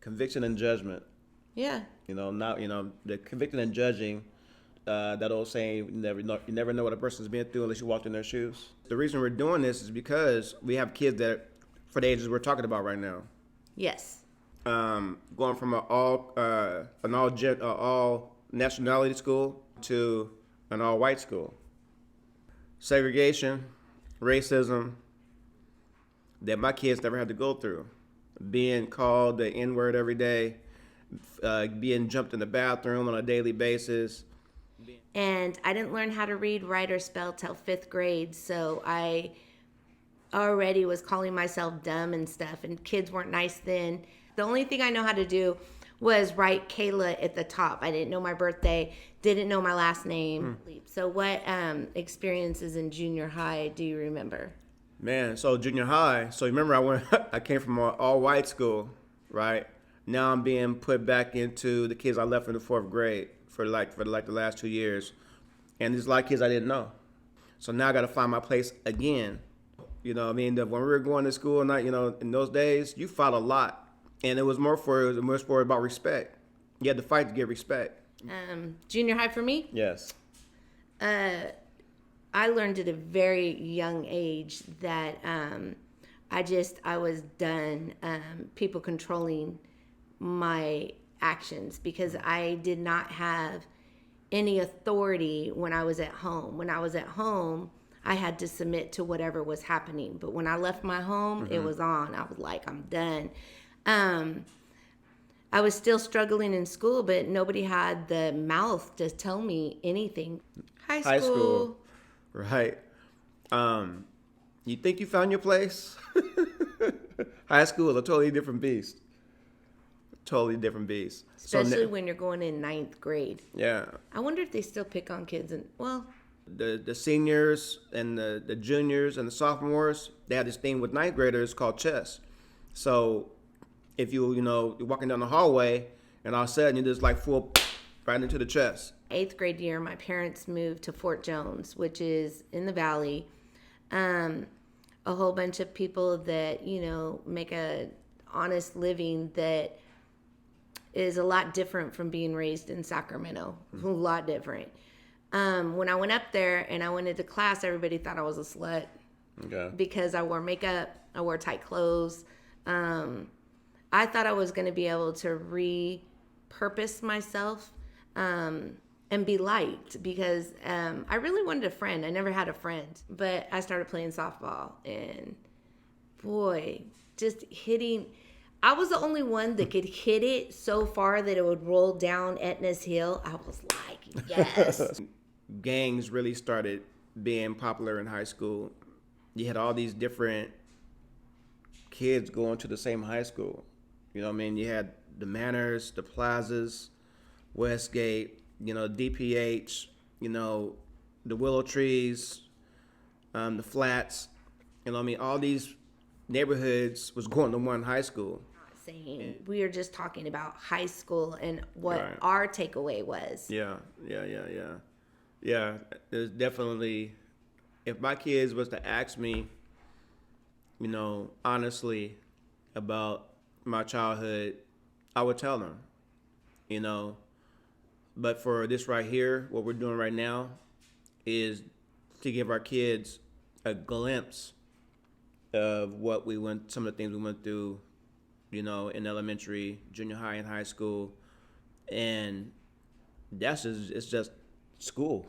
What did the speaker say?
Conviction and judgment. Yeah. Not the convicting and judging. That old saying, you never know what a person's been through unless you walked in their shoes. The reason we're doing this is because we have kids that, for the ages we're talking about right now, Yes. going from all nationality school to an all white school. Segregation, racism, that my kids never had to go through. Being called the N word every day, being jumped in the bathroom on a daily basis. And I didn't learn how to read, write, or spell till fifth grade, so I already was calling myself dumb and stuff, and kids weren't nice then. The only thing I know how to do was write Kayla at the top. I didn't know my birthday, didn't know my last name. So what experiences in junior high do you remember? Man, so junior high. So remember, I came from an all white school, right? Now I'm being put back into the kids I left in the fourth grade for the last 2 years, and there's a lot of kids I didn't know. So now I got to find my place again. What I mean, when we were going to school, and in those days, you fought a lot, and it was more for about respect. You had to fight to get respect. Junior high for me? Yes. I learned at a very young age that I was done people controlling my actions because I did not have any authority when I was at home. When I was at home, I had to submit to whatever was happening. But when I left my home, it was on. I was like, I'm done. I was still struggling in school, but nobody had the mouth to tell me anything. High school. Right. You think you found your place? High school is a totally different beast. Totally different beast. Especially when you're going in ninth grade. Yeah. I wonder if they still pick on kids. The seniors and the juniors and the sophomores, they had this thing with ninth graders called chess. So if you're walking down the hallway and all of a sudden you just like full right into the chest. Eighth grade year, my parents moved to Fort Jones, which is in the valley. A whole bunch of people that, make a honest living that is a lot different from being raised in Sacramento. A lot different. When I went up there and I went into class, everybody thought I was a slut. Okay. Because I wore makeup, I wore tight clothes. I thought I was going to be able to repurpose myself and be liked because I really wanted a friend. I never had a friend, but I started playing softball and boy, just hitting. I was the only one that could hit it so far that it would roll down Etna's Hill. I was like, yes. Gangs really started being popular in high school. You had all these different kids going to the same high school. You know what I mean? You had the Manors, the Plazas, Westgate, DPH, the Willow Trees, the Flats. All these neighborhoods was going to one high school. We are just talking about high school and what Right. our takeaway was. Yeah. There's definitely, if my kids was to ask me, honestly about my childhood, I would tell them, But for this right here, what we're doing right now is to give our kids a glimpse of some of the things we went through, in elementary, junior high, and high school. And it's just school.